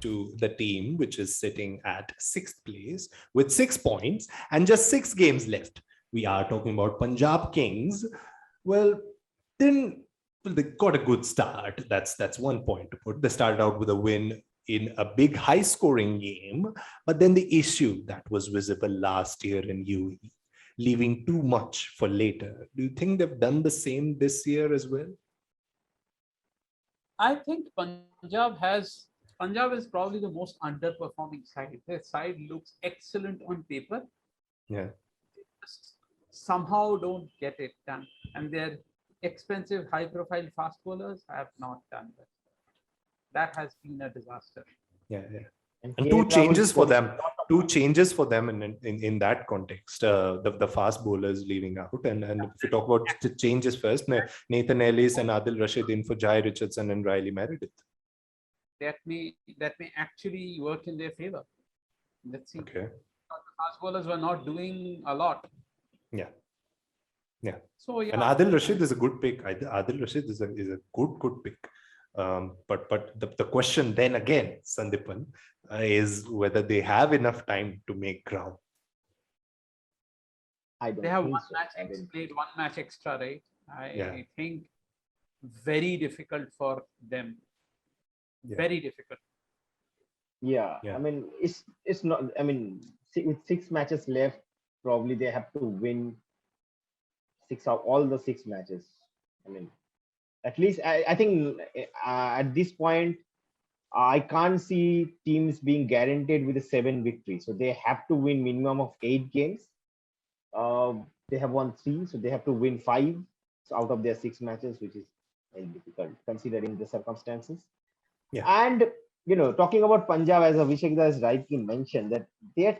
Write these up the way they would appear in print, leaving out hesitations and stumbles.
to the team, which is sitting at 6th place with 6 points and just 6 games left. We are talking about Punjab Kings. Well, they got a good start. That's one point to put. They started out with a win in a big high-scoring game, but then the issue that was visible last year in UAE, leaving too much for later. Do you think they've done the same this year as well? I think Punjab is probably the most underperforming side. Their side looks excellent on paper. Yeah. Just somehow don't get it done. And their expensive, high-profile fast bowlers have not done that. That has been a disaster. Yeah. And two changes for them. Two changes for them in that context. The fast bowlers leaving out, and if we talk about the changes first, Nathan Ellis and Adil Rashid in for Jai Richardson and Riley Meredith. That may actually work in their favor. Let's see. Okay. The fast bowlers were not doing a lot. Yeah. So yeah. And Adil Rashid is a good pick. Adil Rashid is a good pick. But the question then again, Sandipan, is whether they have enough time to make ground. They have one match extra, right? I think very difficult for them. Yeah. Very difficult. Yeah. I mean, it's not. I mean, with 6 matches left, probably they have to win all the 6 matches. I mean, at least I think at this point, I can't see teams being guaranteed with a 7 victory. So they have to win minimum of 8 games. They have won 3, so they have to win 5 out of their 6 matches, which is very difficult considering the circumstances. Yeah. And talking about Punjab, as Abhishek has rightly mentioned, that their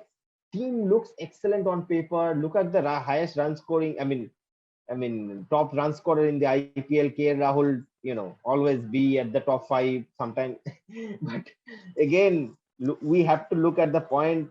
team looks excellent on paper. Look at the highest run scoring. I mean, top run scorer in the IPL, Rahul, always be at the top 5 sometimes. But again, we have to look at the point,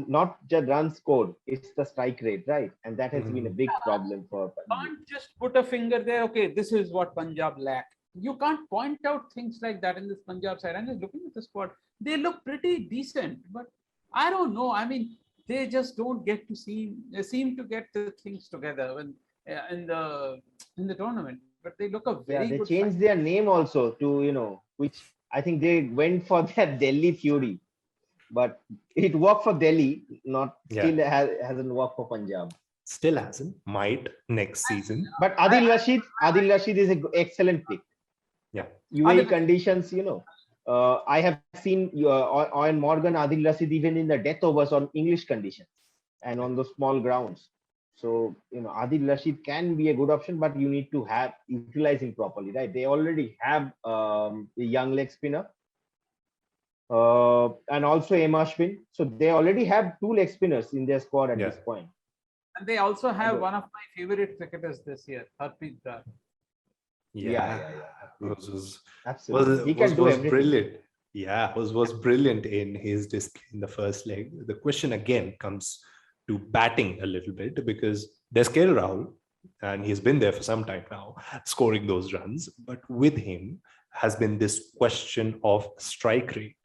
not just run scored, it's the strike rate, right? And that has been a big problem for Punjab. You can't just put a finger there, okay, this is what Punjab lack. You can't point out things like that in this Punjab side. I'm just looking at the squad. They look pretty decent, but I don't know. I mean, they just don't get to seem to get the things together when in the tournament, but they look a very they good changed their name also to which I think they went for that Delhi Fury, but it worked for Delhi, still hasn't worked for Punjab. Still hasn't. Might next season. But Adil Rashid is an excellent pick. Yeah. UAE conditions, I have seen on Morgan Adil Rashid even in the death overs on English conditions and on the small grounds. So, Adil Rashid can be a good option, but you need to utilize him properly, right? They already have a young leg spinner and also Ashwin. So they already have 2 leg spinners in their squad at this point. And they also have one of my favorite cricketers this year, Harpreet Brar. Yeah. Absolutely. He can do everything. Brilliant. Yeah, was brilliant in his disc in the first leg. The question again comes to batting a little bit, because there's Gayle Rahul, and he's been there for some time now, scoring those runs. But with him has been this question of strike rate.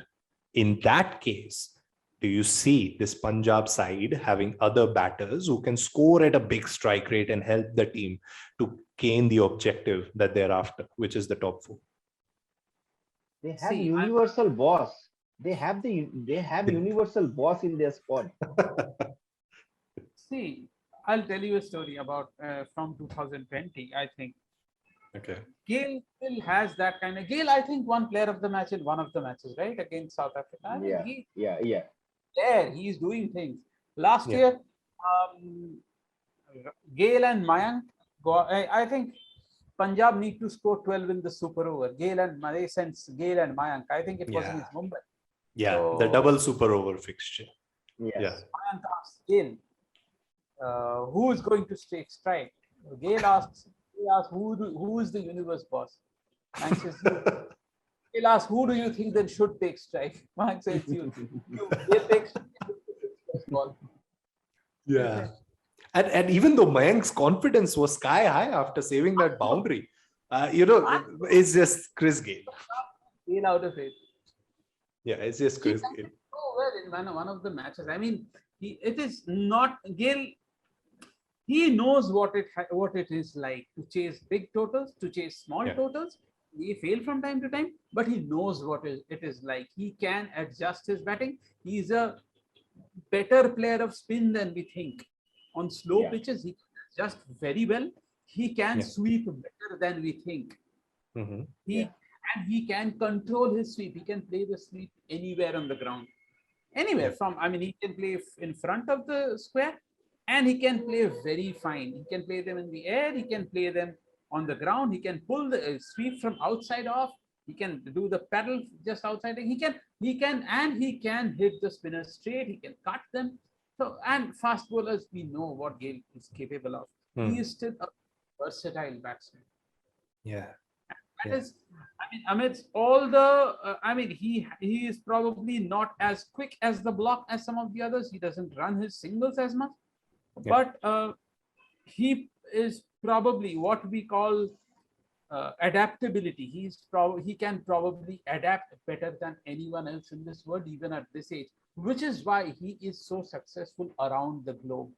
In that case, do you see this Punjab side having other batters who can score at a big strike rate and help the team to gain the objective that they're after, which is the top 4? They have universal boss. They have universal boss in their squad. See, I'll tell you a story about from 2020, I think. Okay. Gayle still has that kind of... Gayle, I think, won player of the match in one of the matches, right? Against South Africa. Yeah. There, he's doing things. Last year, Gayle and Mayank, I think Punjab need to score 12 in the super over. Gayle and Mayank. I think it was in Mumbai. Yeah, so, the double super over fixture. Yes. Yeah. Mayank asks Gayle, who is going to take strike? Gayle asks, who is the universe boss? Mayank says, you. Gayle asks, who do you think then should take strike? Mayank says, you. Gayle takes ball. Yeah. And even though Mayank's confidence was sky high after saving that boundary, it's just Chris Gayle. Gayle out of it. Yeah, it's just He Chris done Gayle. it so well in one of the matches. I mean, it is not Gayle. He knows what it is like to chase big totals, to chase small Yeah. totals. He fail from time to time, but he knows it is like. He can adjust his batting. He's a better player of spin than we think. On slow Yeah. pitches, he just very well. He can Yeah. sweep better than we think. Hmm. He Yeah. and he can control his sweep. He can play the sweep anywhere on the ground. Anywhere Yeah. from, I mean, he can play in front of the square and he can play very fine. He can play them in the air, he can play them on the ground, he can pull the sweep from outside off, he can do the pedal just outside. He can hit the spinners straight, he can cut them. So, and fast bowlers, we know what Gayle is capable of. He Hmm. is still a versatile batsman. Yeah. That Yeah. is, I mean, amidst all the, I mean, he is probably not as quick as the block as some of the others. He doesn't run his singles as much, Yeah. but he is probably what we call adaptability. He can probably adapt better than anyone else in this world, even at this age, which is why he is so successful around the globe.